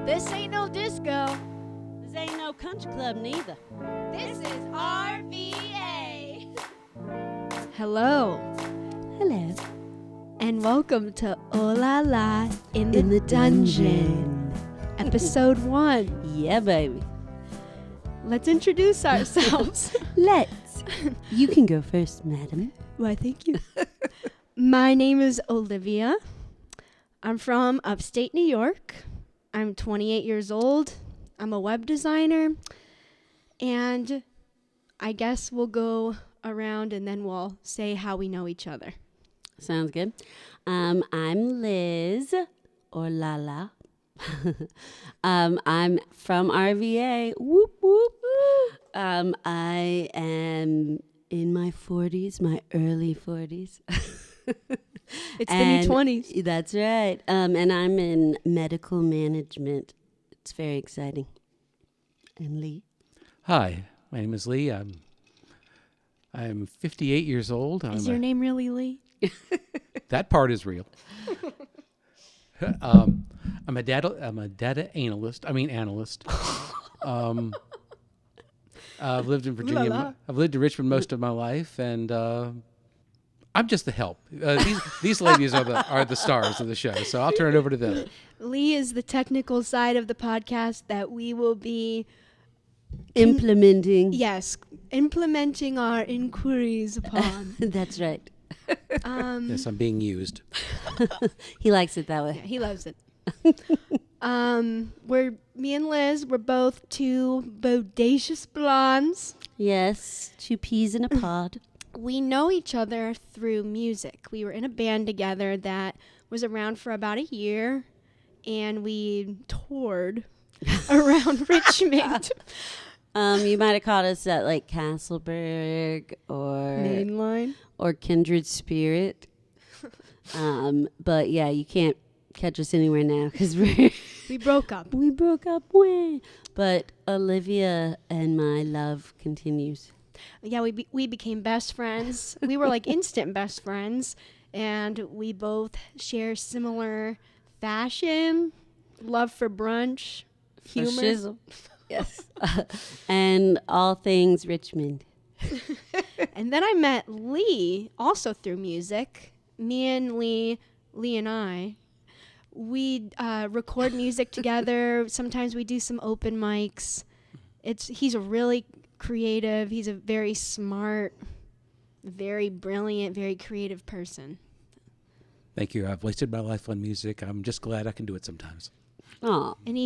This ain't no disco. This ain't no country club neither. This is RVA. Hello. Hello. And welcome to Lala in the Dungeon. Episode 1. Yeah, baby. Let's introduce ourselves. Let's. You can go first, madam. Why, thank you. My name is Olivia. I'm from upstate New York. I'm 28 years old. I'm a web designer. And I guess we'll go around and then we'll say how we know each other. Sounds good. I'm Liz, or Lala. I'm from RVA. Whoop, whoop. I am in my 40s, my early 40s. It's the new 20s. That's right. And I'm in medical management. It's very exciting. And Lee? Hi, my name is Lee. I'm 58 years old. Is your name really Lee? That part is real. I'm a data analyst. I've lived in Virginia. La la. I've lived in Richmond most of my life, and I'm just the help. These ladies are the stars of the show, so I'll turn it over to them. Lee is the technical side of the podcast that we will be implementing our inquiries upon. That's right. Yes, I'm being used. He likes it that way. Yeah, he loves it. Me and Liz, we're both two bodacious blondes. Yes, 2 peas in a pod. We know each other through music. We were in a band together that was around for about a year, and we toured around Richmond. You might have caught us at like Castleberg or Mainline or Kindred Spirit. But yeah, you can't catch us anywhere now because we broke up. We broke up way. But Olivia and my love continues. Yeah, we became best friends. We were like instant best friends, and we both share similar fashion, love for brunch, humor. Shizzle. Yes. And all things Richmond. And then I met Lee also through music. Me and Lee and I, we record music together. Sometimes we do some open mics. He's a really creative. He's a very smart, very brilliant, very creative person. Thank you. I've wasted my life on music. I'm just glad I can do it sometimes. Oh, And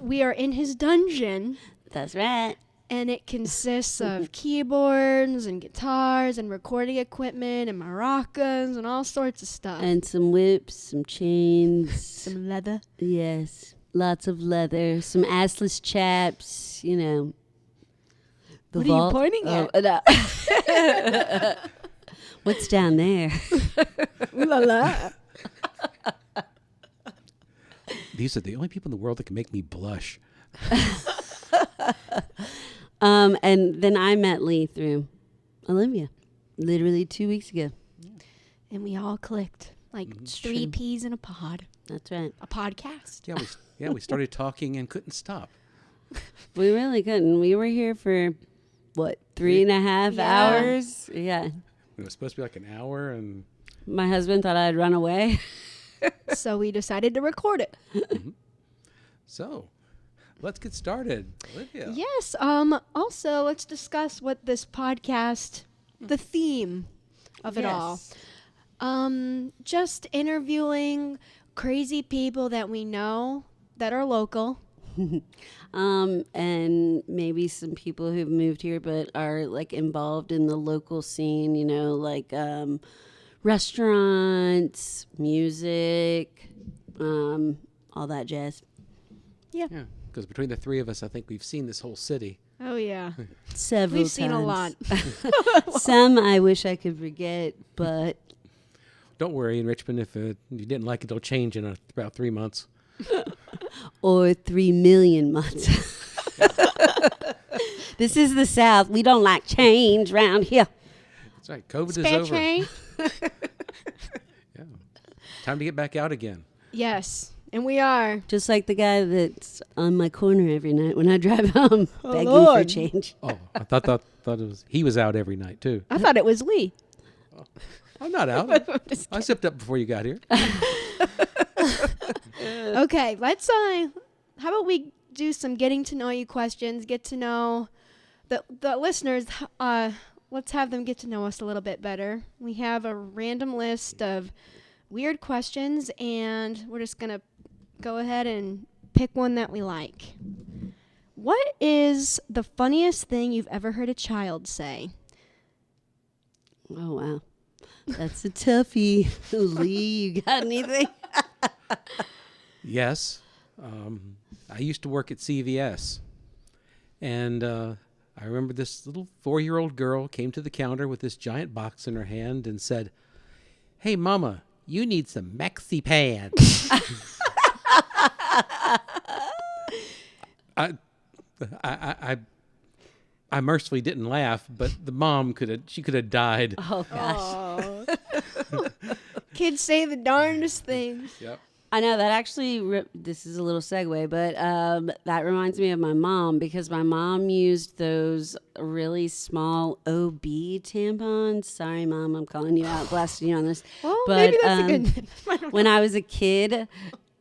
we are in his dungeon. that's right. And it consists of keyboards and guitars and recording equipment and maracas and all sorts of stuff. And some whips, some chains. Some leather. Yes, lots of leather. Some assless chaps, you know. The What vault. are you pointing at? No. What's down there? Ooh la la. These are the only people in the world that can make me blush. And then I met Lee through Olivia, literally 2 weeks ago. And we all clicked like 3 peas in a pod. That's right. A podcast. We started talking and couldn't stop. We really couldn't. We were here for, 3.5 hours? Yeah. It was supposed to be like an hour, and My husband thought I'd run away. So we decided to record it. so let's get started. Olivia. Yes. Also, let's discuss what this podcast, the theme of it all. Just interviewing crazy people that we know that are local. And maybe some people who've moved here but are like involved in the local scene, you know, like restaurants, music, all that jazz. Yeah. Because between the three of us, I think we've seen this whole city. Oh, yeah. Several We've times. seen a lot. Some I wish I could forget, but Don't worry, in Richmond, if you didn't like it, it'll change in about 3 months. or 3 million months. This is the South. We don't like change around here. That's right. COVID Spare is over. train. Yeah. Time to get back out again. Yes. And we are. Just like the guy that's on my corner every night when I drive home, begging for Lord. change. Oh, I thought it was he was out every night too. I thought it was Lee. I'm not out. Just I zipped up before you got here. Okay, let's how about we do some getting to know you questions, get to know the listeners, let's have them get to know us a little bit better. We have a random list of weird questions, and we're just going to go ahead and pick one that we like. What is the funniest thing you've ever heard a child say? Oh, wow. That's a toughie. Lee, you got anything? Yes. I used to work at CVS, and I remember this little 4-year-old girl came to the counter with this giant box in her hand and said, "Hey, Mama, you need some MAXI PADS." I mercifully didn't laugh, but the mom could have died. Oh, gosh. Kids say the darndest things. Yep. I know that actually, this is a little segue, but that reminds me of my mom because my mom used those really small OB tampons. Sorry, Mom, I'm calling you out, blasting you on this. Well, but maybe that's a good when I was a kid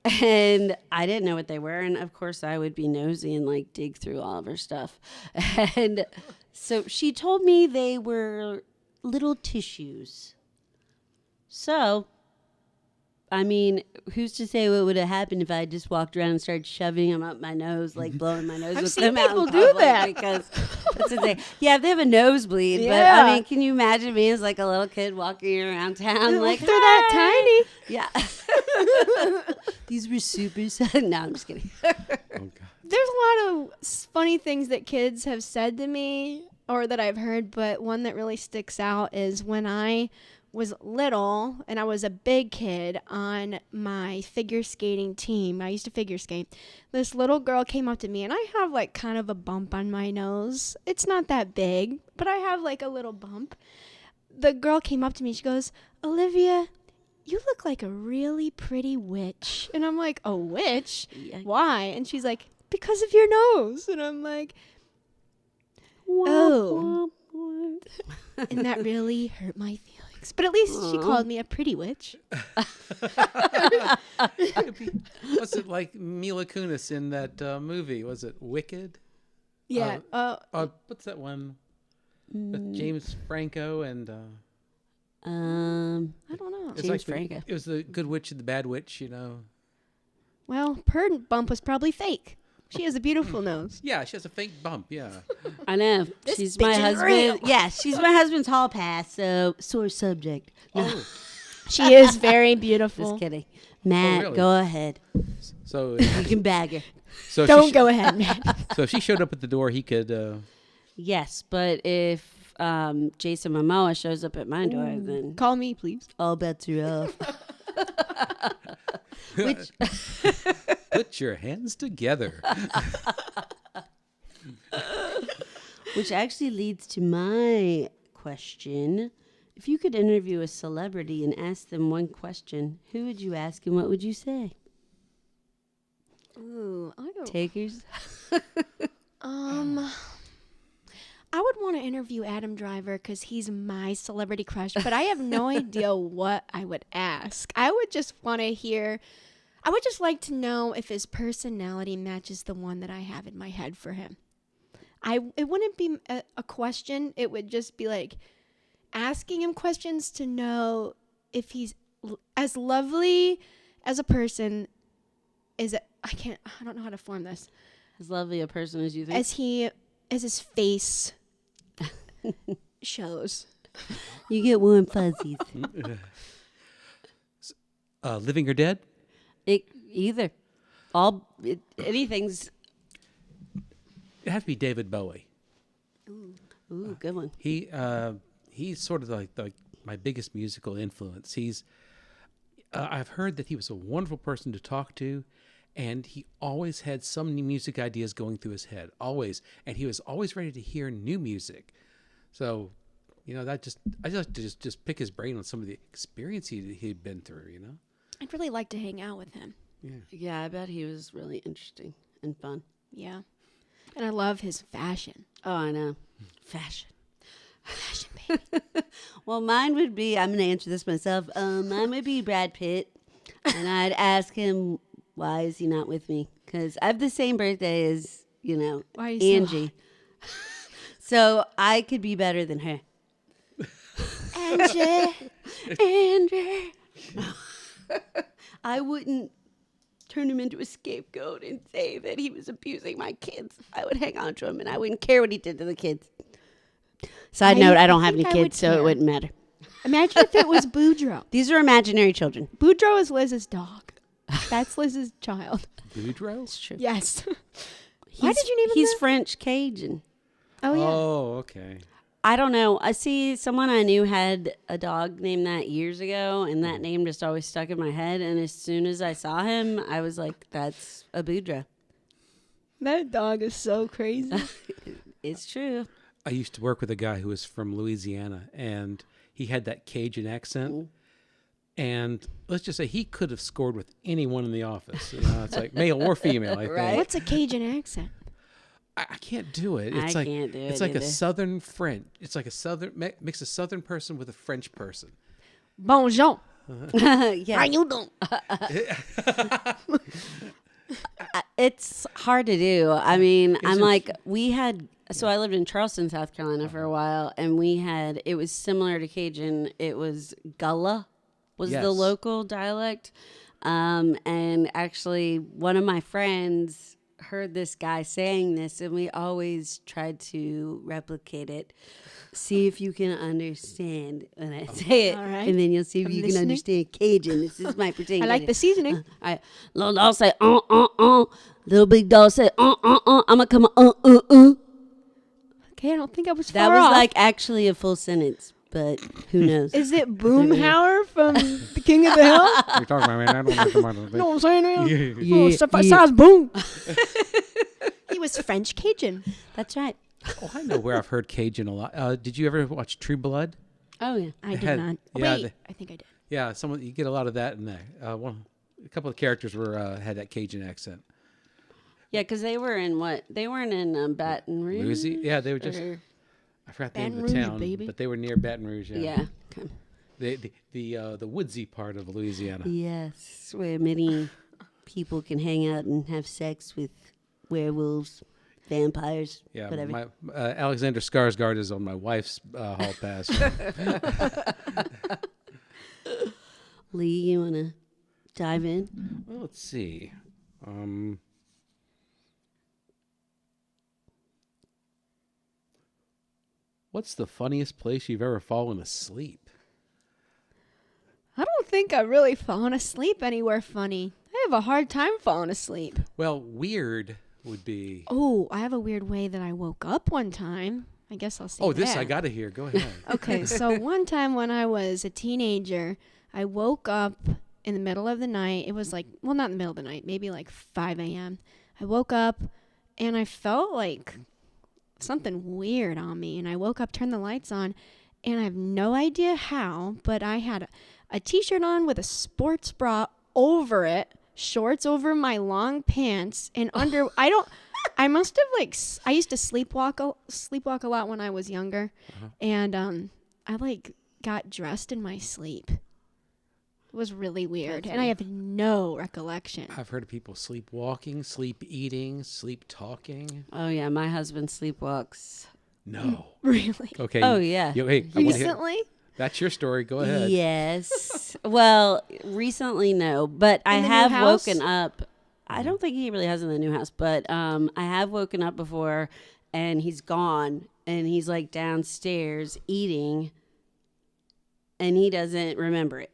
and I didn't know what they were, and of course I would be nosy and like dig through all of her stuff. And so she told me they were little tissues. So I mean, who's to say what would have happened if I just walked around and started shoving them up my nose, like blowing my nose I've with seen them out people in do public? that. Because that's the thing. Yeah, if they have a nosebleed. But Yeah. I mean, can you imagine me as like a little kid walking around town like, they're that "Hey!" Yeah. These were super. No, I'm just kidding. Oh, God. There's a lot of funny things that kids have said to me or that I've heard, but one that really sticks out is when I was little and I was a big kid on my figure skating team. I used to figure skate. This little girl came up to me, and I have like kind of a bump on my nose. It's not that big, but I have like a little bump. The girl came up to me. She goes, "Olivia, you look like a really pretty witch." And I'm like, "A witch? Yeah. Why?" And she's like, "Because of your nose." And I'm like, oh. And that really hurt my feelings. But at least she called me a pretty witch. Was it like Mila Kunis in that movie? Was it Wicked? Yeah. What's that one with James Franco and? I don't know. It's James like Franco. It was the good witch and the bad witch, you know. Well, her bump was probably fake. She has a beautiful nose. Yeah, she has a fake bump. Yeah. I know. This She's bitch my is husband. real. Yeah, she's my husband's hall pass, so sore subject. No, Oh, She is very beautiful. just kidding. Matt, really? go ahead. so You can bag her. so Don't go ahead, man. So if she showed up at the door, he could. Yes, but if Jason Momoa shows up at my door, then Call me, please. all bets are off. Which Put your hands together. Which actually leads to my question. If you could interview a celebrity and ask them one question, who would you ask and what would you say? Ooh, I don't. Takers? I would want to interview Adam Driver because he's my celebrity crush, but I have no idea what I would ask. I would just want to hear. I would just like to know if his personality matches the one that I have in my head for him. It wouldn't be a question. It would just be like asking him questions to know if he's as lovely as a person as I don't know how to form this. As lovely a person as you think? As his face shows. You get warm fuzzies. Living or dead? Either. Anything's. It had to be David Bowie. Ooh, good one. He's sort of like my biggest musical influence. I've heard that he was a wonderful person to talk to, and he always had some new music ideas going through his head, always, and he was always ready to hear new music. So, you know, I just like to just pick his brain on some of the experience he'd been through. You know. I'd really like to hang out with him. Yeah, I bet he was really interesting and fun. Yeah. And I love his fashion. Oh, I know. Fashion. Fashion, baby. Well, mine would be, I'm going to answer this myself. Mine would be Brad Pitt. And I'd ask him, why is he not with me? Because I have the same birthday as, Why are you Angie. So I could be better than her. Angie. Angie. I wouldn't turn him into a scapegoat and say that he was abusing my kids. I would hang on to him and I wouldn't care what he did to the kids. Side note, I don't have any think I would kids, so it care. wouldn't matter. Imagine if it was Boudreaux. These are imaginary children. Boudreaux is Liz's dog. That's Liz's child. Boudreaux? It's true. Yes. Why did you name him He's that? French Cajun. Oh, yeah. Oh, okay. I don't know. I see someone I knew had a dog named that years ago, and that name just always stuck in my head. And as soon as I saw him, I was like, that's a Boudreaux. That dog is so crazy. It's true. I used to work with a guy who was from Louisiana, and he had that Cajun accent. And let's just say he could have scored with anyone in the office. It's like male or female, I think. Right. What's a Cajun accent? I can't do it. I can't do it It's like a either. Southern French. It's like a Southern mix a Southern person with a French person. Bonjour. Yeah. How you doing? It's hard to do. I mean, I'm like, so I lived in Charleston, South Carolina for a while, and it was similar to Cajun. It was Gullah was Yes. the local dialect. And actually, one of my friends heard this guy saying this, and we always tried to replicate it. See if you can understand when I say it, All right. and then you'll see if I'm you listening. can understand Cajun. This is my pretend. I like the seasoning. Little dog say, Little big dog say, I'ma come, Okay, I don't think I was That far was off. like actually a full sentence, but who knows? Is it Boomhauer from The King of the Hill? You're talking about, man. I don't know You know what I'm saying? Now? Yeah. Oh, step size boom. He was French Cajun. That's right. Oh, I know where I've heard Cajun a lot. Did you ever watch True Blood? Oh, yeah. I did had- not. yeah, Wait, the- I think I did. Yeah, you get a lot of that in there. A couple of characters had that Cajun accent. Yeah, because they were in what? They weren't in Baton Rouge? Louisiana? Yeah, they were just. Or- I forgot the Baton name of the Rouge, town, baby. but they were near Baton Rouge. Yeah. Okay. The woodsy part of Louisiana. Yes, where many people can hang out and have sex with werewolves, vampires, Yeah, whatever. my Alexander Skarsgård is on my wife's hall pass. Lee, you want to dive in? Well, let's see. What's the funniest place you've ever fallen asleep? I don't think I've really fallen asleep anywhere funny. I have a hard time falling asleep. Well, weird would be. Oh, I have a weird way that I woke up one time. I guess I'll say Oh, this that. I got to hear. Go ahead. Okay, so one time when I was a teenager, I woke up in the middle of the night. It was like, well, not in the middle of the night, maybe like 5 a.m. I woke up and I felt like something weird on me. And I woke up, turned the lights on, and I have no idea how, but I had a t-shirt on with a sports bra over it, shorts over my long pants, and under, I must have I used to sleepwalk a lot when I was younger, and I got dressed in my sleep. It was really weird, and I have no recollection. I've heard of people sleepwalking, sleep eating, sleep talking. Oh, yeah, my husband sleepwalks. No. Really? Okay. Oh, yeah. Hey, I wanna hear- Recently? That's your story. Go ahead. Yes. Well, recently, no, but I In the new have house? woken up. I don't think he really has in the new house, but I have woken up before, and he's gone, and he's like downstairs eating, and he doesn't remember it.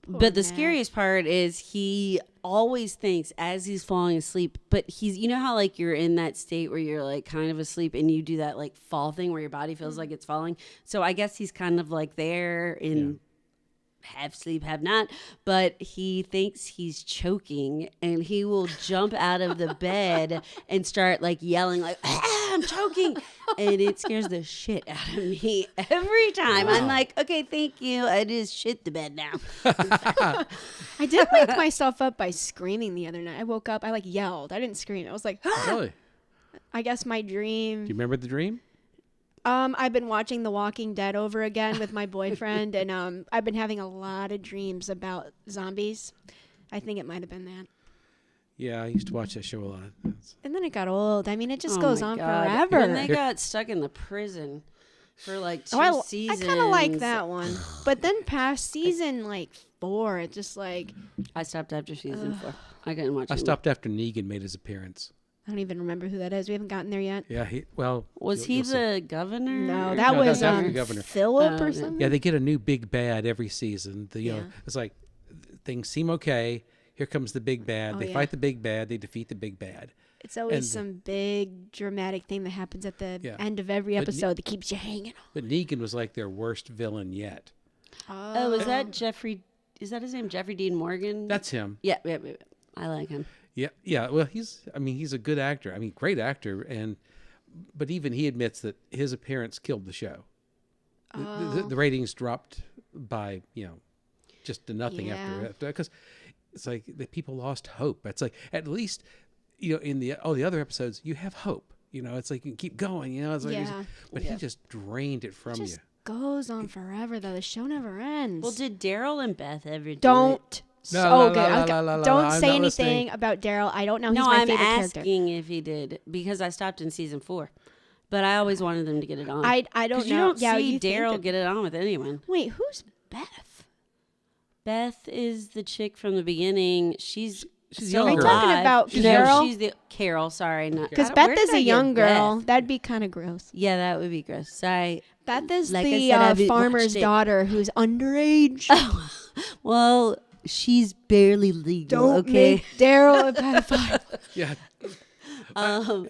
But the Nat. scariest part is he always thinks as he's falling asleep, but you know how like you're in that state where you're like kind of asleep and you do that like fall thing where your body feels like it's falling. So I guess he's kind of like there in half sleep, half not, but he thinks he's choking, and he will jump out of the bed and start like yelling like, I'm choking, and it scares the shit out of me every time. I'm like, okay, thank you, I just shit the bed now. I did wake myself up by screaming the other night. I woke up, I like yelled. I didn't scream. I was like, Really? I guess my dream. Do you remember the dream? I've been watching The Walking Dead over again with my boyfriend, and I've been having a lot of dreams about zombies. I think it might have been that. Yeah, I used to watch that show a lot. And then it got old. I mean, it just Oh goes my on God. forever. When they got stuck in the prison for like 2 I seasons. kind of like that one. But then past season, like 4, it just like, I stopped after season 4. I couldn't watch it. I stopped after Negan made his appearance. I don't even remember who that is. We haven't gotten there yet. Yeah, Was he you'll see. the governor? No, that No, was that's after the governor. Philip or yeah. something. Yeah, they get a new big bad every season. You know, Yeah. it's like things seem okay. Here comes the big bad. Oh, They yeah. fight the big bad. They defeat the big bad. It's always And- some big dramatic thing that happens at the Yeah. end of every But episode that keeps you hanging on. But Negan was like their worst villain yet. Oh, is that Jeffrey? Is that his name? Jeffrey Dean Morgan? That's him. Yeah. I like him. Yeah. Well, he's a good actor. I mean, great actor. But even he admits that his appearance killed the show. The ratings dropped by, just to nothing Yeah. after, because it's like the people lost hope. It's like, at least, in the other episodes, you have hope. It's like you can keep going. It's like, Yeah. but he just drained it from just you. goes on forever though. The show never ends. Well, did Daryl and Beth ever do it? Don't. No, So la, good. la, I was la, go- la, la, don't I'm say not anything listening. about Daryl. I don't know. He's No, my I'm favorite character. asking if he did because I stopped in season 4, but I always wanted them to get it on. I don't 'Cause know. You don't Yeah, see you think Daryl that- get it on with anyone. Wait, who's Beth? Beth is the chick from the beginning. She's She's still a young alive. girl. Are you talking about No, Carol? she's the Carol. Sorry, not Because I don't- Beth where is did I a get young girl. Beth? That'd be kind of gross. Yeah, that would be gross. Sorry. Beth is Like I the said, I haven't farmer's watched it. daughter who's underage. Well, she's barely legal. Don't okay. make Daryl a pedophile. Yeah.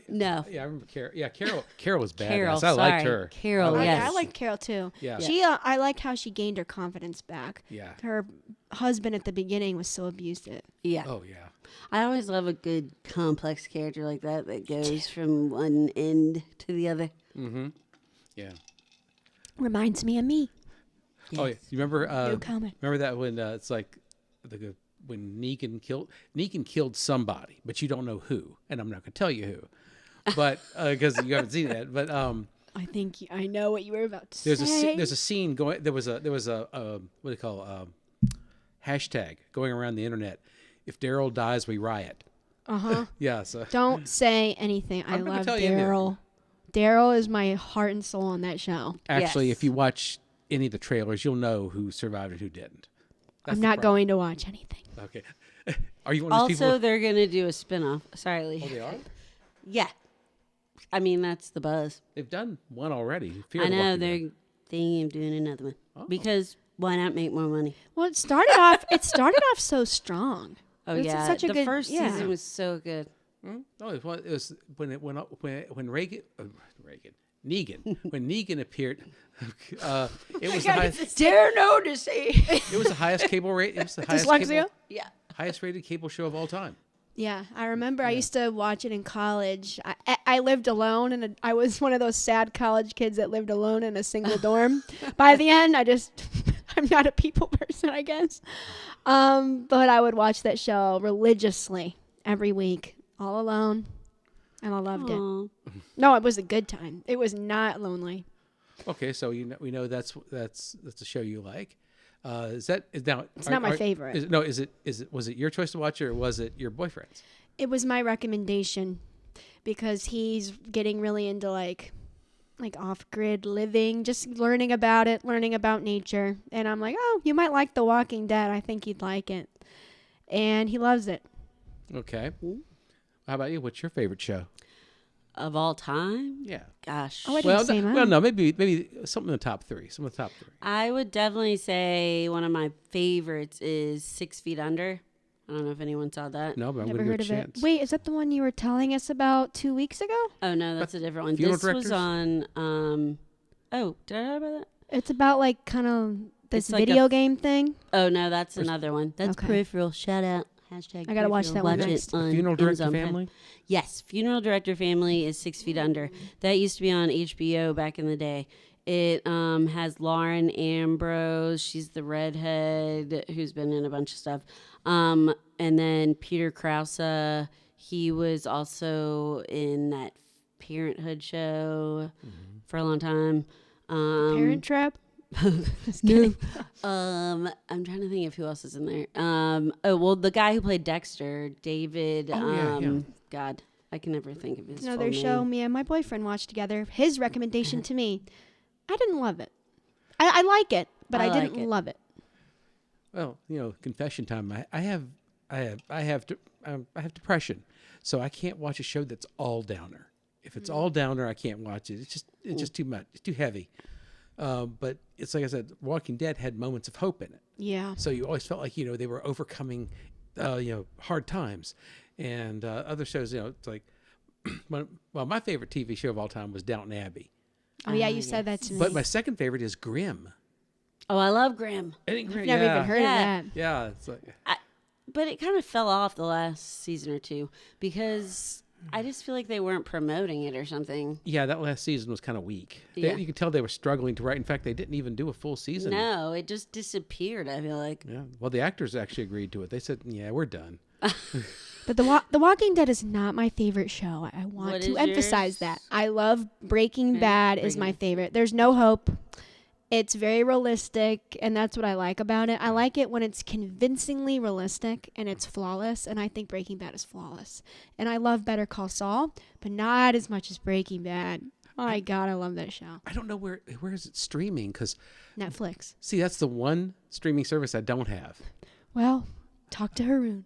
No. Yeah, I remember Carol. Yeah, Carol was badass. Carol. I liked sorry. her. Carol. I yes. I like Carol too. Yeah. She, I liked how she gained her confidence back. Yeah. Her husband at the beginning was so abusive. Yeah. Oh, yeah. I always love a good complex character like that goes from one end to the other. Mm-hmm. Yeah. Reminds me of me. Oh, yeah. You remember? No comment. Remember that when it's like when Negan killed somebody, but you don't know who, and I'm not going to tell you who, but because you haven't seen it. But I think I know what you were about to there's say. a scene going. There was a what do you call hashtag going around the internet. If Daryl dies, we riot. Uh-huh. Yeah. So Don't say anything. I I'm not gonna love tell you anything. Daryl. Daryl is my heart and soul on that show. actually, Yes. if you watch any of the trailers, you'll know who survived and who didn't. That's I'm the not problem. going to watch anything. Okay. Are you one of those Also, people? they're going to do a spinoff. Sorry, Lee. Oh, they are. Yeah. I mean, that's the buzz. They've done one already. Fear I the know Walking they're Dead. thinking of doing another one. Oh. Because why not make more money? Well, it started off. so strong. Oh, It's yeah. such a the good- first yeah. season was so good. No, it was when it went up when Negan when Negan appeared. It was the highest. Dare no to say. It was the highest cable rate. It was the highest Dyslexia? Yeah. highest rated cable show of all time. Yeah, I remember I used to watch it in college. I lived alone, and I was one of those sad college kids that lived alone in a single dorm. By the end, I'm not a people person, I guess. But I would watch that show religiously every week, all alone, and I loved it. Aw. No, it was a good time. It was not lonely. Okay, so we know that's a show you like. Is now? It's not my favorite. Was it your choice to watch, or was it your boyfriend's? It was my recommendation because he's getting really into like off-grid living, just learning about it, learning about nature. And I'm like, oh, you might like The Walking Dead. I think you'd like it. And he loves it. Okay. How about you? What's your favorite show? Of all time? Yeah. Gosh. Oh, I didn't say mine. Well, no, maybe something in the top three. Some of the top three. I would definitely say one of my favorites is 6 Feet Under. I don't know if anyone saw that. No, but I'm Never going heard to of give it a it. chance. Wait, is that the one you were telling us about 2 weeks ago? Oh, no, that's a different one. Funeral This was Directors? on, oh, did I talk about that? It's about like kind of This It's like video game thing. Oh no, that's another one. That's Okay. Peripheral. Shout out. Hashtag I gotta watch Peripheral. that one Watch next. it on Funeral Director Amazon Prime. Family? Yes, Funeral Director Family is 6 Feet Under. That used to be on HBO back in the day. It has Lauren Ambrose. She's the redhead who's been in a bunch of stuff. And then Peter Krause. He was also in that Parenthood show for a long time. Parent Trap. Just kidding. I'm trying to think of who else is in there. The guy who played Dexter, David. God, I can never think of his Another full show name. me and my boyfriend watched together. His recommendation to me, I didn't love it. I like it, but I didn't love it. Well, confession time. I have depression, so I can't watch a show that's all downer. If it's all downer, I can't watch it. It's just too much. It's too heavy. But it's like I said, Walking Dead had moments of hope in it. Yeah. So you always felt like they were overcoming, hard times, and other shows. It's like, my favorite TV show of all time was Downton Abbey. Oh yeah, you said that to me. But my second favorite is Grimm. Oh, I love Grimm. I've never even heard of that. Yeah, it's like But it kind of fell off the last season or two because I just feel like they weren't promoting it or something. yeah, that last season was kind of weak. Yeah. You could tell they were struggling to write. In fact, they didn't even do a full season. No, it just disappeared, I feel like. Yeah. Well, the actors actually agreed to it. They said, "Yeah, we're done." But The Walking Dead is not my favorite show. I want What to is emphasize yours? that. I love Breaking Bad is my favorite. There's no hope. It's very realistic, and that's what I like about it. I like it when it's convincingly realistic and it's flawless, and I think Breaking Bad is flawless. And I love Better Call Saul, but not as much as Breaking Bad. My God, I love that show. I don't know where is it streaming, because Netflix. see, that's the one streaming service I don't have. Well, talk to Haroon.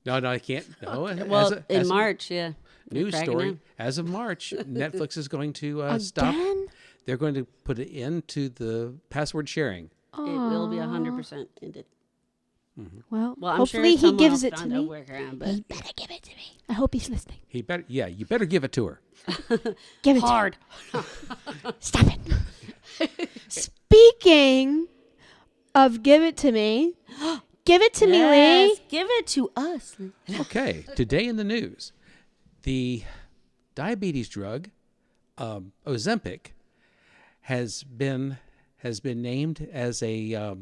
No, I can't. No. Well, in March, yeah. News Cracking story. down. As of March, Netflix is going to stop. Again? They're going to put an end to the password sharing. It will be 100% ended. Well, Well, I'm hopefully sure he someone gives will it to find a me. workaround, but He better give it to me. I hope he's listening. You better give it to her. Give it hard. to me. Stop it. Speaking of give it to me, give it to me, Lee. Yes, give it to us. Okay, today in the news, the diabetes drug Ozempic has been named as a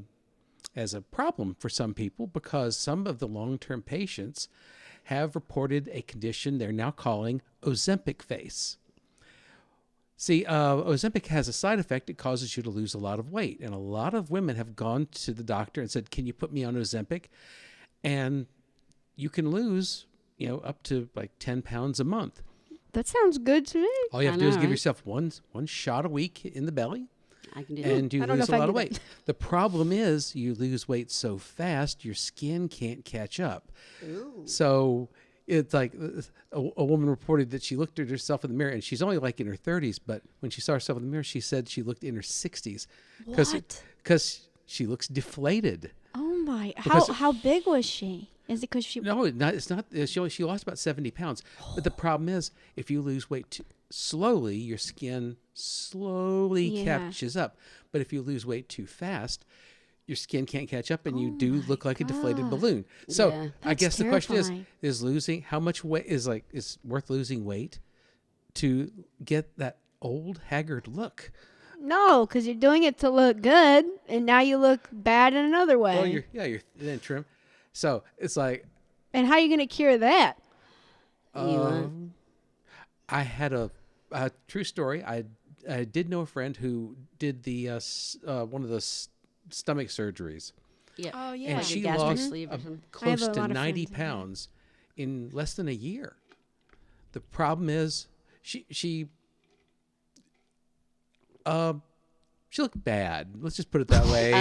problem for some people because some of the long-term patients have reported a condition they're now calling Ozempic Face. See, Ozempic has a side effect. It causes you to lose a lot of weight. And a lot of women have gone to the doctor and said, "Can you put me on Ozempic?" And you can lose, up to like 10 pounds a month. That sounds good to me. All you have I to do is know, give right? yourself one shot a week in the belly, I can do that. and you I don't know lose if a I lot can of do weight. that. The problem is you lose weight so fast, your skin can't catch up. So it's like a woman reported that she looked at herself in the mirror, and she's only like in her 30s, but when she saw herself in the mirror, she said she looked in her 60s. What? Because she looks deflated. Oh my! Because- How big was she? Is it because she? No, it's not. She lost about 70 pounds. But the problem is, if you lose weight slowly, your skin slowly Yeah. catches up. But if you lose weight too fast, your skin can't catch up, and you do look like a deflated balloon. So Yeah. I That's guess the question terrifying. is losing how much weight is worth losing weight to get that old haggard look. No, because you're doing it to look good, and now you look bad in another way. Well, you're thin trim. So it's like. And how are you going to cure that? I had a true story. I did know a friend who did the one of the stomach surgeries, Yeah. Oh yeah. and Like a she gastric lost sleeve or something. close I have a to lot of 90 friends in that. pounds in less than a year. The problem is she looked bad. Let's just put it that way.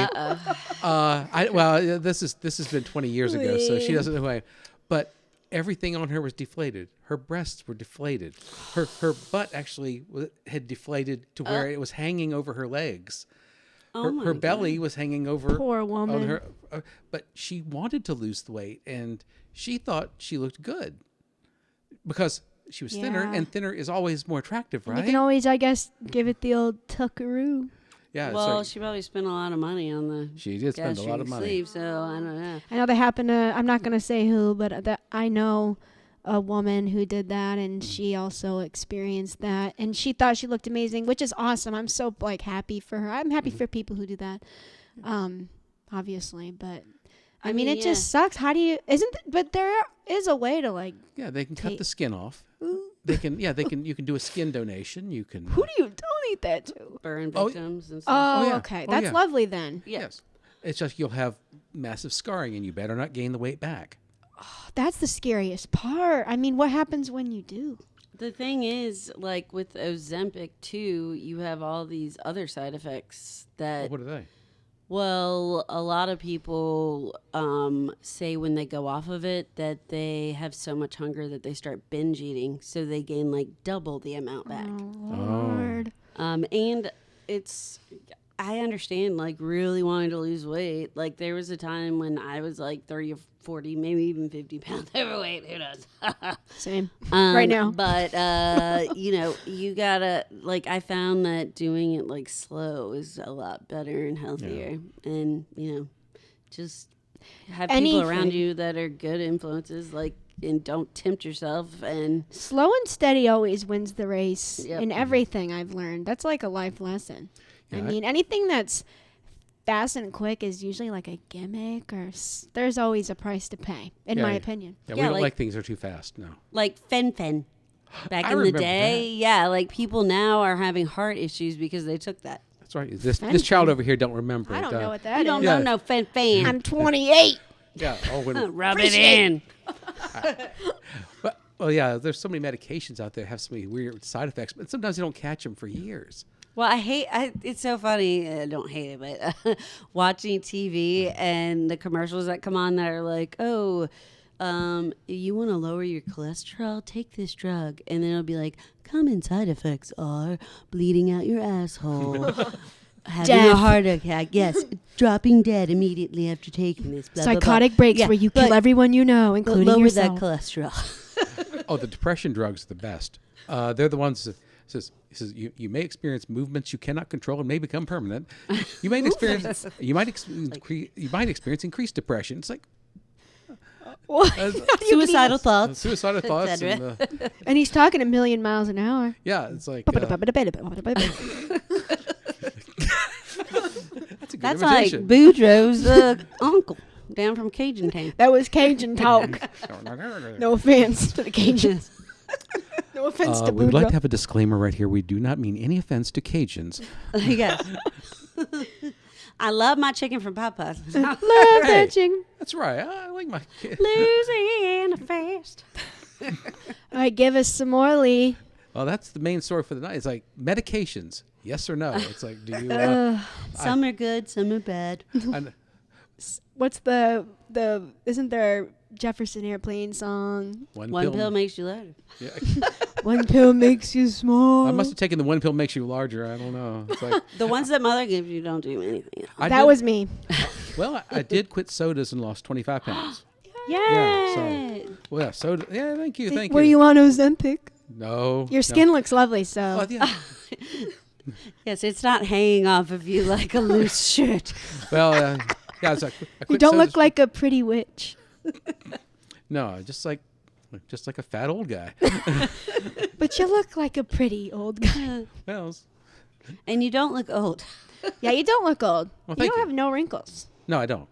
This has been 20 years ago, so she doesn't know who I am. But everything on her was deflated. Her breasts were deflated. Her butt actually had deflated to where it was hanging over her legs. Her belly was hanging over. Poor woman. On her, but she wanted to lose the weight, and she thought she looked good because she was thinner, Yeah. and thinner is always more attractive, right? You can always, I guess, give it the old tuckaroo. Yeah. Well, she probably spent a lot of money on the she did spend a lot of gastric money. sleeve, so I don't know. I know they happen to. I'm not gonna say who, but I know a woman who did that, and she also experienced that, and she thought she looked amazing, which is awesome. I'm so like happy for her. I'm happy for people who do that, obviously, but. I mean, it just sucks. How do you? But there is a way to like. Yeah, they can cut the skin off. They can. Yeah, they can. You can do a skin donation. You can. Who do you donate that to? Burn victims and stuff. Oh, yeah. okay, Oh, that's yeah. lovely then. Yes. It's just you'll have massive scarring, and you better not gain the weight back. That's the scariest part. I mean, what happens when you do? The thing is, like with Ozempic too, you have all these other side effects that. What are they? Well, a lot of people say when they go off of it that they have so much hunger that they start binge eating, so they gain like double the amount back. Oh, Lord. And it's, I understand like really wanting to lose weight. Like there was a time when I was like 30 or 40, maybe even 50 pounds overweight. Who knows? Same. Right now. But, you know, you gotta, like, I found that doing it like slow is a lot better and healthier. And, you know, just have people around you that are good influences, like, and don't tempt yourself. And Slow and steady always wins the race Yep. in everything I've learned. That's like a life lesson. Yeah, I mean, anything that's fast and quick is usually like a gimmick, or there's always a price to pay, in my opinion. Yeah, we Yeah, don't like- like things that are too fast. No. like Fen. Back I in the remember day, that. yeah, like people now are having heart issues because they took that. That's right. This child over here don't remember I it. don't know what You that don't is. Yeah. know no Fen. I'm 28. Yeah. Oh, when, Rub it in. well, yeah. There's so many medications out there that have so many weird side effects, but sometimes you don't catch them for years. Well, it's so funny. I don't hate it, but watching TV and the commercials that come on that are like, oh, you want to lower your cholesterol? Take this drug. And then it'll be like, common side effects are bleeding out your asshole, having a Death. heart attack, yes, dropping dead immediately after taking this. Blah, blah, blah. Psychotic breaks Yeah, where you but kill everyone you know, including lower yourself. that cholesterol. Oh, the depression drugs are the best. They're the ones that says you may experience movements you cannot control and may become permanent. You might experience increased depression. It's like What? Suicidal thoughts. suicidal thoughts. cetera. And, And he's talking a million miles an hour. yeah, it's like That's that's a good That's like imitation. Boudreaux's uncle down from Cajun Town. That was Cajun talk. No offense to the Cajuns. No offense to we would like Boudreaux. to have a disclaimer right here. We do not mean any offense to Cajuns. Yes. I love my chicken from Popeyes. Love Hey. that chicken. That's right. I like my kid. Louisiana fast. All right, give us some more, Lee. Well, that's the main story for the night. It's like medications. Yes or no? It's like, do you? Some are good, some are bad. What's the isn't there Jefferson Airplane song? One pill makes you lighter. Yeah. One pill makes you small. I must have taken the one pill makes you larger. I don't know. It's like The ones that mother gives you don't do anything. That was me. Well, I did quit sodas and lost 25 pounds. Yay! Yeah, so- Well, yeah, soda. Yeah, thank you. Were you on Ozempic? No. Your skin looks lovely, so. Well, yeah. Yes, it's not hanging off of you like a loose shirt. Well, yeah. It's like, I quit You don't sodas. look like a pretty witch. No, just like a fat old guy. But you look like a pretty old guy. Well, And you don't look old. Yeah, you don't look old. Well, You thank don't you. have no wrinkles. no, I don't.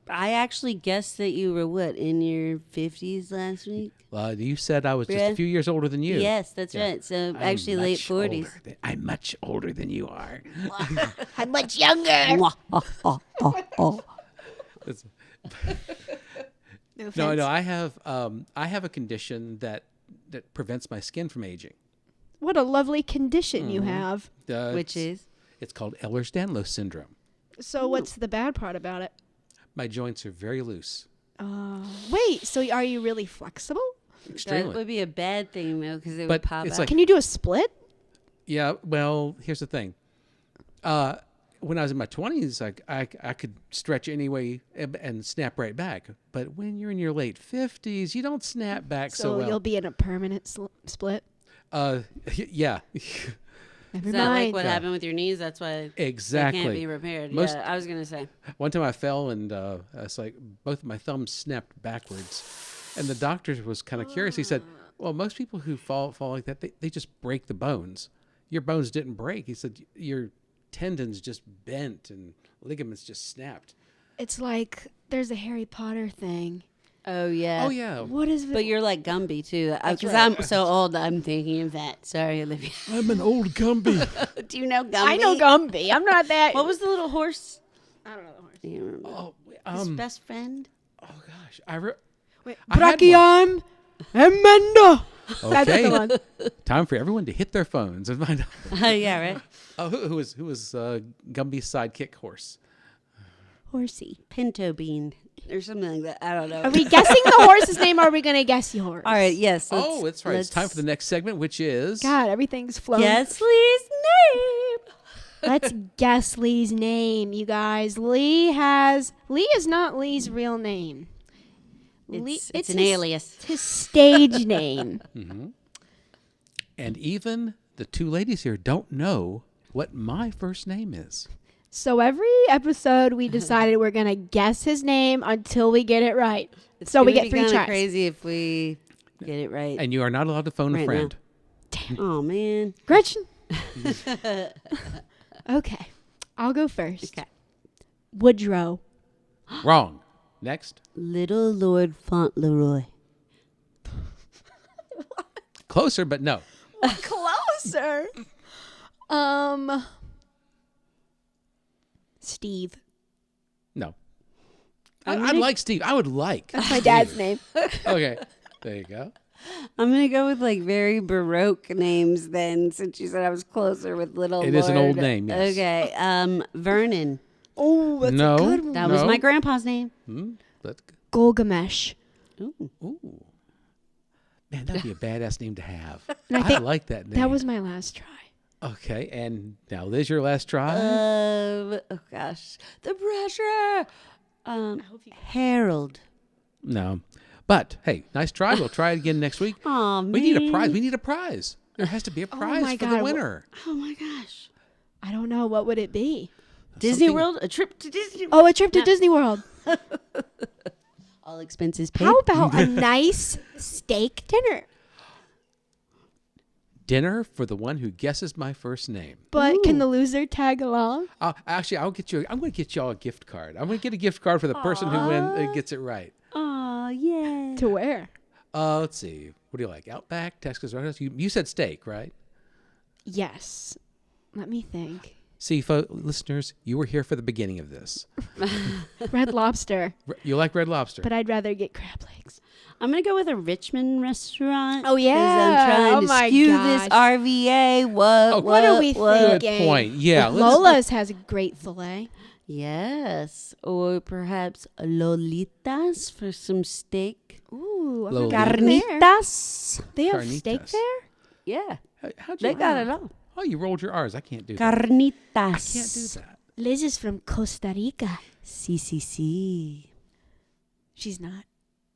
I actually guessed that you were what, in your 50s last week? You said I was just a Brad? few years older than you. Yes, that's Yeah. right. So I'm actually late much 40s. I'm much older than you are. I'm much younger. It's- No offense. no, I have a condition that prevents my skin from aging. What a lovely condition you have. Which is? It's called Ehlers-Danlos syndrome. So what's the bad part about it? My joints are very loose. Wait, so are you really flexible? That Extremely. would be a bad thing, though, because it But would pop it's out. like- Can you do a split? Yeah, well, here's the thing. When I was in my 20s, I could stretch anyway and snap right back. But when you're in your late 50s, you don't snap back so So well. you'll be in a permanent split? Yeah. Never Is that mind. like what happened with your knees? That's why Exactly. they can't be repaired. Most- Yeah, I was gonna say. One time I fell and it's like both of my thumbs snapped backwards, and the doctor was kind of curious. He said, "Well, most people who fall like that, they just break the bones. Your bones didn't break." He said, "Your tendons just bent and ligaments just snapped." It's like there's a Harry Potter thing. Oh yeah. Oh yeah, What is it? But you're like Gumby too, because right. I'm so old. I'm thinking of that. Sorry, Olivia. I'm an old Gumby. Do you know Gumby? I know Gumby. I'm not that. What was the little horse? I don't know the horse. Do you remember? Oh, His best friend. oh gosh, Wait, I had Brachion Amanda. That's Okay. the one. time for everyone to hit their phones and find out. Yeah, right. Oh, who was Gumby's sidekick horse? Horsey. Pinto bean or something like that. I don't know. Are we guessing the horse's name or are we going to guess your horse? All right. Yes. Oh, that's right. It's time for the next segment, which is God, everything's flowing. Guess Lee's name. Let's guess Lee's name, you guys. Lee is not Lee's real name. It's it's an his- alias. His stage name. And even the two ladies here don't know what my first name is. So every episode we decided we're going to guess his name until we get it right. So we It's get gonna 3 be tries. crazy if we get it right. And you are not allowed to phone a Right friend. Oh man. Gretchen. Okay. I'll go first. Okay. Woodrow. Wrong. Next. Little Lord Fauntleroy. Closer, but no. Closer. Steve. No. I'm I'd gonna- like Steve. I would like. That's my dad's name. Okay. There you go. I'm gonna go with like very Baroque names then, since you said I was closer with Little It Lord. is an old name, yes. Okay. Vernon. Oh, that's No. a good one. That was No. my grandpa's name. Let's go. Gilgamesh. Ooh. Ooh. Man, that'd be a badass name to have. And I I think like that name. That was my last try. Okay, and now Liz, your last try. Oh gosh, the pressure. Harold. No. But hey, nice try. We'll try it again next week. Aw, We need a man. prize. We need a prize. There has to be a prize my for God, the winner. Oh my gosh. I don't know. What would it be? Disney Something- World. A trip to Disney. Oh, a trip to Disney World. All expenses paid. How about a nice steak dinner? Dinner for the one who guesses my first name. But can the loser tag along? Actually, I'm going to get y'all a gift card. I'm going to get a gift card for the person who gets it right. Oh yeah. To where? Let's see. What do you like? Outback, Texas Roadhouse. You said steak, right? Yes. Let me think. See, listeners, you were here for the beginning of this. Red Lobster. You like Red Lobster? But I'd rather get crab legs. I'm gonna go with a Richmond restaurant. Oh, yeah. 'cause I'm trying Oh, to my skew gosh. this RVA. What are we Good thinking? point. Yeah. Lola's has a great filet. Yes, or perhaps Lolitas for some steak. Ooh, I've Lolitas. never been there. Carnitas. They have steak Carnitas. there? Yeah, How'd you they got it all. Oh, you rolled your R's. I can't do that. Carnitas. I can't do that. Liz is from Costa Rica. CCC. She's not.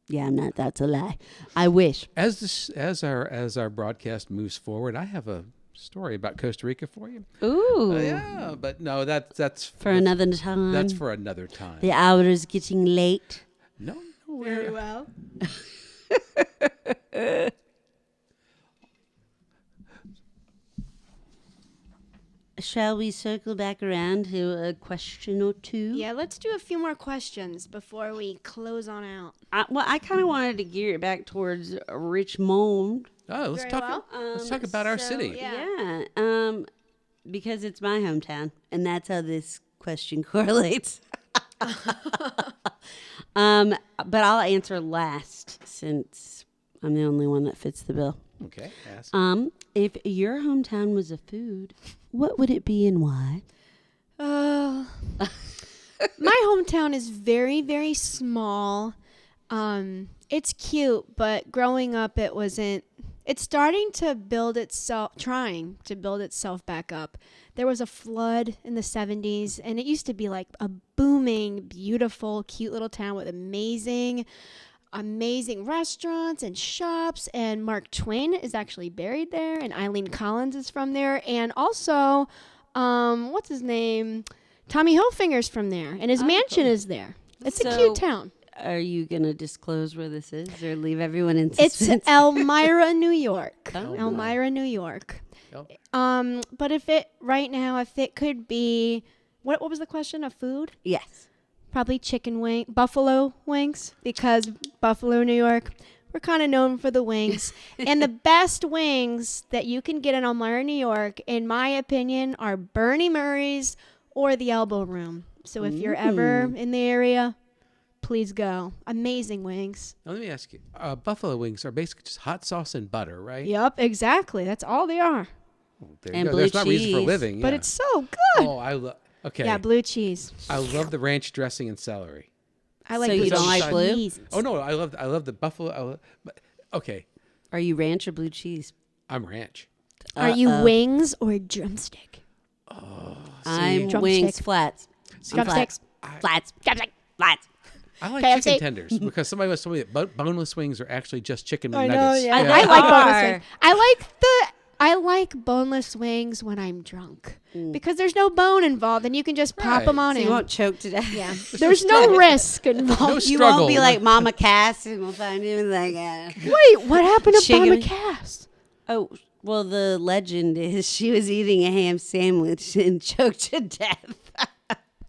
Yeah, I'm not. That's a lie. I wish. As our broadcast moves forward, I have a story about Costa Rica for you. Ooh. Yeah, but no, that's For another time. That's for another time. The hour is getting late. No, Very well. Shall we circle back around to a question or two? Yeah, let's do a few more questions before we close on out. I kind of wanted to gear it back towards Richmond. Oh, let's Very talk. well. Let's talk about our So, city. Yeah. Yeah. Because it's my hometown, and that's how this question correlates. But I'll answer last since I'm the only one that fits the bill. Okay. Ask. If your hometown was a food, what would it be and why? My hometown is very, very small. It's cute, but growing up, it wasn't. It's starting to trying to build itself back up. There was a flood in the 70s, and it used to be like a booming, beautiful, cute little town with amazing amazing restaurants and shops, and Mark Twain is actually buried there, and Eileen Collins is from there, and also, what's his name? Tommy Hilfiger's from there, and his mansion is there. It's a cute town. Are you going to disclose where this is or leave everyone in It's suspense? Elmira, New York. Oh. Elmira, New York. Yep. But if it could be, what was the question? A food? Yes. Probably buffalo wings, because Buffalo, New York, we're kind of known for the wings. And the best wings that you can get in Elmira, New York, in my opinion, are Bernie Murray's or the Elbow Room. So if you're ever in the area, please go. Amazing wings. Now, let me ask you. Buffalo wings are basically just hot sauce and butter, right? Yep, exactly. That's all they are. There And you go. blue There's not reason for cheese. living. But yeah. it's so good. Oh, I love. Okay. Yeah, blue cheese. I love the ranch dressing and celery. I like So you blue don't like cheese. blue? Oh no, I love the buffalo. But okay, Are you ranch or blue cheese? I'm ranch. Are you wings or drumstick? I'm Drumstick. wings, flats. I'm Drumsticks. Flats. Drumstick. Flats. I like KFC. chicken tenders because somebody was telling me that boneless wings are actually just chicken I know, nuggets. yeah. Yeah. I like boneless Are. wings. I like boneless wings when I'm drunk because there's no bone involved and you can just pop Right. them on So in. you won't choke to death. Yeah. There's no risk involved. No You struggle. won't be like Mama Cass and we'll find you like, Wait, what happened to Chicken- Mama Cass? oh, well, the legend is she was eating a ham sandwich and choked to death.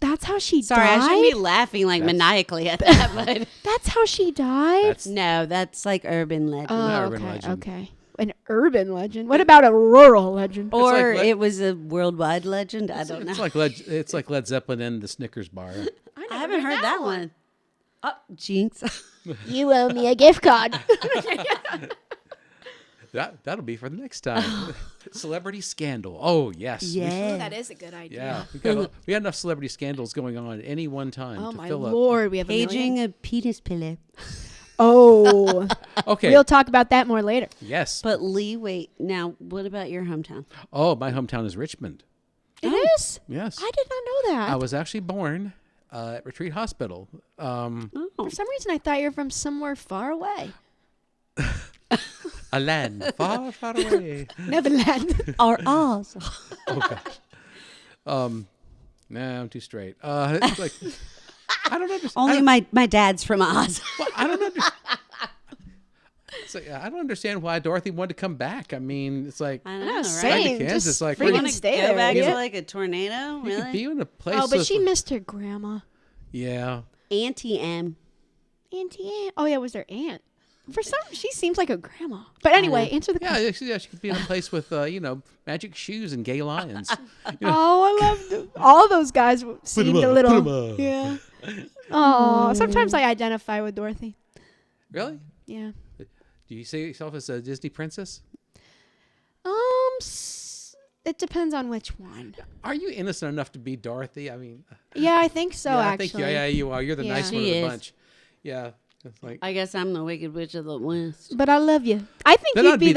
That's how she Sorry, died? I shouldn't be laughing like maniacally at that, but That's how she died? That's no, that's like urban legend. Not Oh, urban okay, legend. okay. An urban legend. What about a rural legend? or like it was a worldwide legend. I don't know. it's like Led Zeppelin and the Snickers bar. I haven't heard that one. Oh, jinx. You owe me a gift card. That'll be for the next time. Celebrity scandal. Oh yes. Yeah. That is a good idea. Yeah. We got enough celebrity scandals going on at any one time Oh to my fill lord, we have a Paging million. a penis pillow. Oh, up. Okay. we'll talk about that more later. Yes. But Lee, wait. Now, what about your hometown? Oh, my hometown is Richmond. It is? Yes. I did not know that. I was actually born at Retreat Hospital. Oh, For some reason, I thought you were from somewhere far away. A land far, far away. Neverland. or Oz. Oh gosh. Nah, I'm too straight. It's like I don't understand. Only my dad's from Oz. Well, I don't understand. It's like, I don't understand why Dorothy wanted to come back. I mean, it's like I know, know, right? same. Kansas, Just like, freaking you Want to stay go there. back Yeah. to like a tornado? you could Really? be in a place. Oh, but with, she missed her grandma. Yeah. Auntie M. Auntie Aunt. Oh, yeah, it was her aunt. For some, she seems like a grandma. But anyway, answer the question. Yeah, she could be in a place with magic shoes and gay lions. Oh, I love all those guys seemed a little. up. Yeah. Oh, sometimes I identify with Dorothy. Really? Yeah. Do you see yourself as a Disney princess? It depends on which one. Are you innocent enough to be Dorothy? I mean, Yeah, I think so. yeah, I actually. think you are. You're the Yeah. nice one of She the is. bunch. Yeah. It's like I guess I'm the Wicked Witch of the West. But I love you. I think Then you'd I'd be be-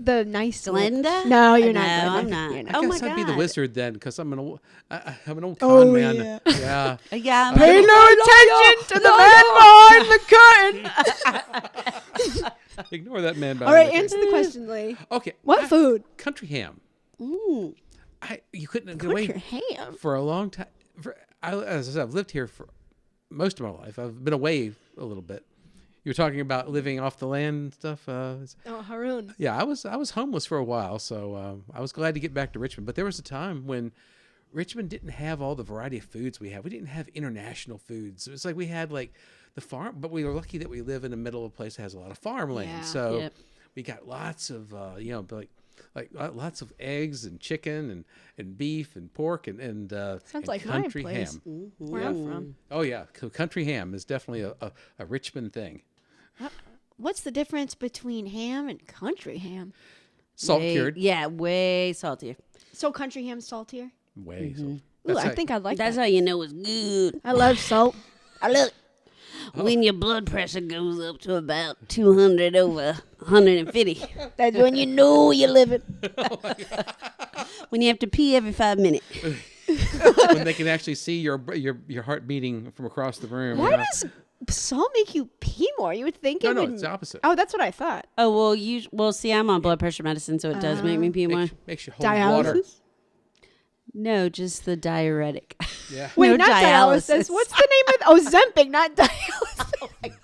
the nice one. Glenda? No, you're not. No, Glenda. I'm not. You're I Oh my guess I'd be the God. wizard then, because I'm an old con Oh, man. yeah. Yeah. Yeah. Pay no attention to the man behind the curtain. Ignore that man. All right, answer the question, Lee. Okay. What food? Country ham. Ooh. You couldn't get Country away ham. for a long time. As I said, I've lived here for most of my life. I've been away a little bit. You were talking about living off the land and stuff. Oh, Haroon. Yeah, I was homeless for a while, so I was glad to get back to Richmond. But there was a time when Richmond didn't have all the variety of foods we have. We didn't have international foods. It was like we had like the farm, but we were lucky that we live in the middle of a place that has a lot of farmland. Yeah. So Yep. we got lots of lots of eggs and chicken and beef and pork and Sounds like my country place. ham. Where I'm from. Oh yeah, country ham is definitely a Richmond thing. What's the difference between ham and country ham? Salt Way- cured. Yeah, way saltier. So country ham's saltier? Way. Ooh, That's I like- think I'd like That's that. how you know it's good. I love salt. I love it. When your blood pressure goes up to about 200 over 150. That's when you know you're living. When you have to pee every 5 minutes. when they can actually see your heart beating from across the room. Why you know? does salt make you pee more? You would think No, it no, would. it's the opposite. Oh, that's what I thought. Oh, well, see, I'm on blood pressure medicine, so it does make me pee more. Makes you hold water. Dialysis? No, just the diuretic. Yeah. Wait, No not dialysis. What's the name of Ozempic? Not dialysis.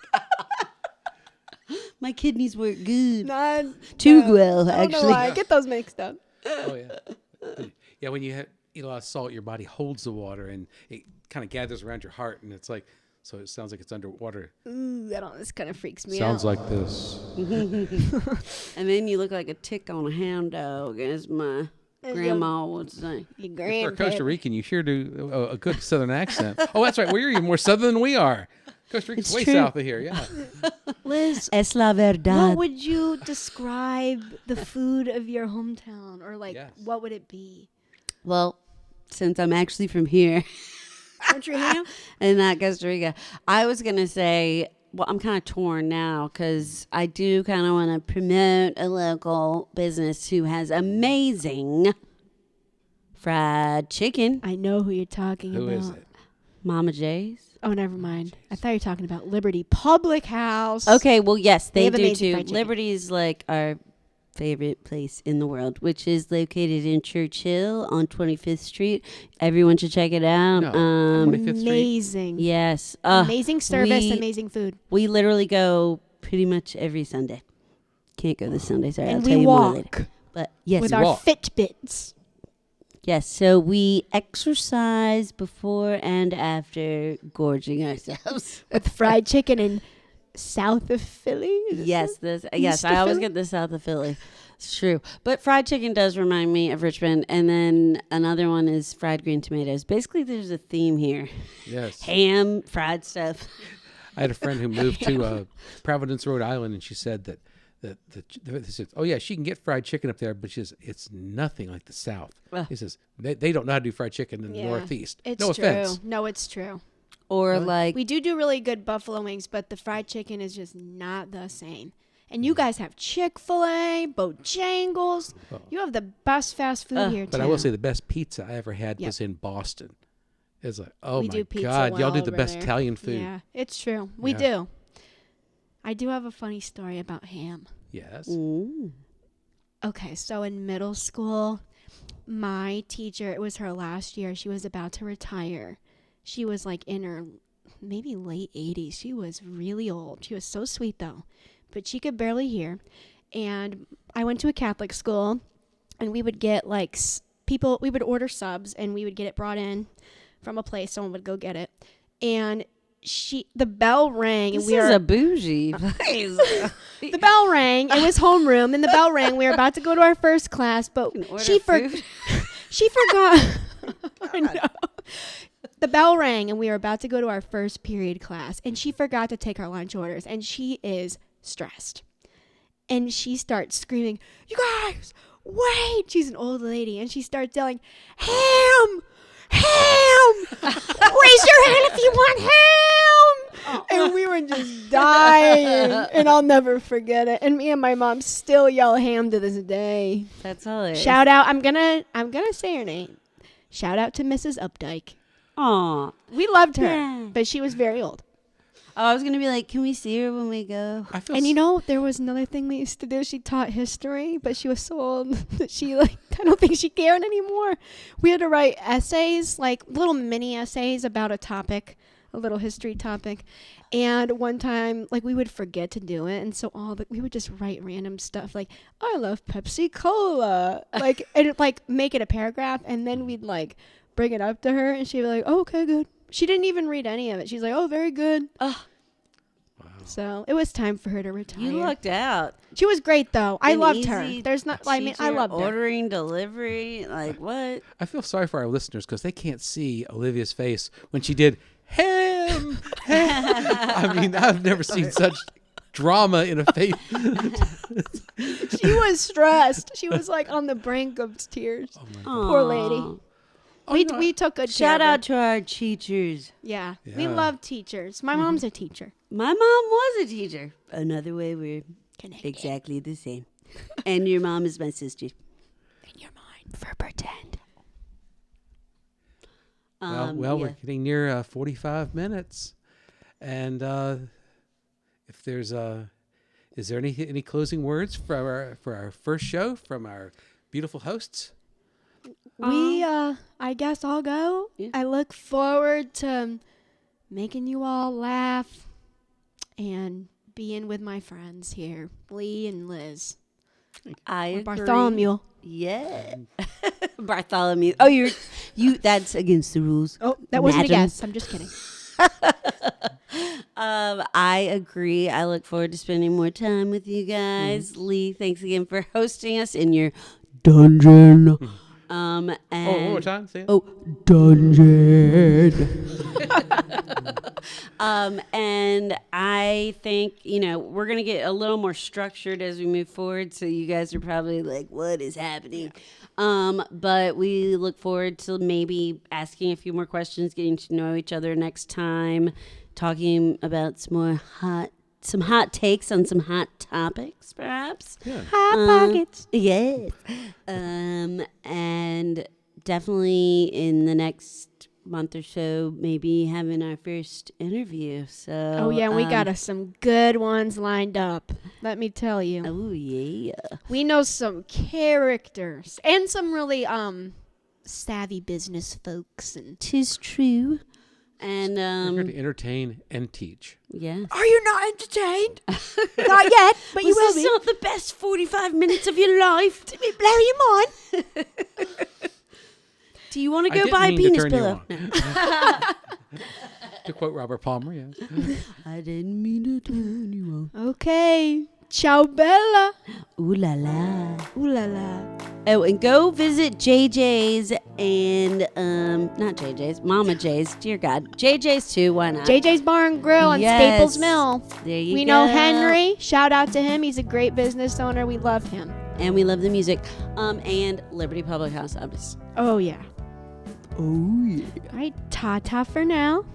My kidneys work good. Not Too no. well, I don't know actually. why. I get those mixed up. Oh yeah. Yeah, when you eat a lot of salt, your body holds the water and it kind of gathers around your heart, and it's like, so it sounds like it's underwater. Ooh, this kind of freaks me Sounds out. like this. And then you look like a tick on a hound dog, as my grandma would say. Your For a grandpa. Costa Rican, you sure do a good Southern accent. Oh, that's right. Well, you're even more Southern than we are. Costa Rica's It's way true. south of here. Yeah. Liz, Es la verdad. what would you describe the food of your hometown, or like Yes. what would it be? Well, since I'm actually from here Country ham? and not Costa Rica, I was going to say, well, I'm kind of torn now because I do kind of want to promote a local business who has amazing fried chicken. I know who you're talking Who about. is it? Mama J's. Oh, never mind. I thought you were talking about Liberty Public House. Okay, well, yes, They they have do amazing too. fried chicken. Liberty is like our favorite place in the world, which is located in Churchill on 25th Street. Everyone should check it out. No, 25th Street. Amazing. Yes. Amazing service, we- amazing food. We literally go pretty much every Sunday. Can't go this Sunday, sorry. And I'll we tell you more later. walk But yes, with You our walk. Fitbits. yes. So we exercise before and after gorging ourselves. With fried chicken in south of Philly. Is this Yes, East of I always Philly? get the south of Philly. It's true. But fried chicken does remind me of Richmond. And then another one is fried green tomatoes. Basically, there's a theme here. Yes. Ham, fried stuff. I had a friend who moved to Providence, Rhode Island, and she said that they said, oh yeah, she can get fried chicken up there, but she says it's nothing like the South. He says they don't know how to do fried chicken in the Northeast. It's No true. offense. No, it's true. Or like, We do really good buffalo wings, but the fried chicken is just not the same. And you guys have Chick-fil-A, Bojangles. Oh. You have the best fast food here, too. But I will say the best pizza I ever had Yep. was in Boston. It's like, oh We my do pizza God, y'all well do the over best there. Italian food. Yeah, it's true. We Yeah. do. I do have a funny story about ham. Yes. Okay, so in middle school, my teacher, it was her last year. She was about to retire. She was like in her maybe late 80s. She was really old. She was so sweet though, but she could barely hear. And I went to a Catholic school, and we would get like we would order subs, and we would get it brought in from a place. Someone would go get it. And the bell rang, and this we is were a bougie place. the bell rang. It was homeroom, and the bell rang. We were about to go to our first class, but order she food. she forgot. I know. The bell rang, and we were about to go to our first period class, and she forgot to take our lunch orders, and she is stressed. And she starts screaming, "You guys, wait!" She's an old lady, and she starts yelling, "Ham! Ham! Raise your hand if you want ham!" And we were just dying, and I'll never forget it. And me and my mom still yell ham to this day. That's hilarious. Shout out! I'm gonna say her name. Shout out to Mrs. Updike. Aw. We loved her, Yeah. but she was very old. Oh, I was going to be like, can we see her when we go? I feel And you know, there was another thing we used to do. She taught history, but she was so old that I don't think she cared anymore. We had to write essays, like little mini essays about a topic, a little history topic. And one time, we would forget to do it. And so we would just write random stuff like, "I love Pepsi Cola." And make it a paragraph. And then we'd bring it up to her, and she'd be like, "Oh, okay, good." She didn't even read any of it. She's like, "Oh, very good." Wow. So it was time for her to retire. You lucked out. She was great, though. I An loved her. easy There's not. I teacher, loved her. ordering, delivery, what? I feel sorry for our listeners because they can't see Olivia's face when she did ham. I mean, I've never seen such drama in a face. She was stressed. She was on the brink of tears. Poor lady. We took good care Shout of her. out to our teachers. Yeah, we Yeah. love teachers. My mom's a teacher. My mom was a teacher. Another way we're Connected. exactly the same. And your mom is my sister. In your mind for pretend. Well, we're yeah. getting near 45 minutes. And if there's is there any closing words for our first show from our beautiful hosts? I guess I'll go. Yeah. I look forward to making you all laugh and being with my friends here, Lee and Liz. I agree. Bartholomew. Yeah. Bartholomew. Oh, you. That's against the rules. Oh, that wasn't a Madam. guess. I'm just kidding. I agree. I look forward to spending more time with you guys. Lee, thanks again for hosting us in your dungeon. And One more time. Say it. Oh, dungeon. And I think, we're going to get a little more structured as we move forward. So you guys are probably like, what is happening? But we look forward to maybe asking a few more questions, getting to know each other next time, talking about some hot takes on some hot topics, perhaps. Yeah. Hot pockets. Yes. And definitely in the next month or so, maybe having our first interview. So. Oh yeah, and we got some good ones lined up. Let me tell you. Oh yeah. We know some characters and some really savvy business folks. And 'Tis true. And We're here to entertain and teach. yeah. are you not entertained? Not yet, but you will Was be. this not the best 45 minutes of your life? Did we blow your mind? Do you want to I go didn't buy a mean to penis turn you pillow? on. To quote Robert Palmer, yes. I didn't mean to turn you on. Okay. Ciao, Bella. Ooh la la. Ooh la la. Oh, and go visit JJ's and not JJ's, Mama J's. Dear God, JJ's too. Why not? JJ's Bar and Grill on Yes. Staples Mill. There you We go. know Henry. Shout out to him. He's a great business owner. We love him. And we love the music. And Liberty Public House, obviously. Oh, yeah. Oh yeah. All right. Ta-ta for now.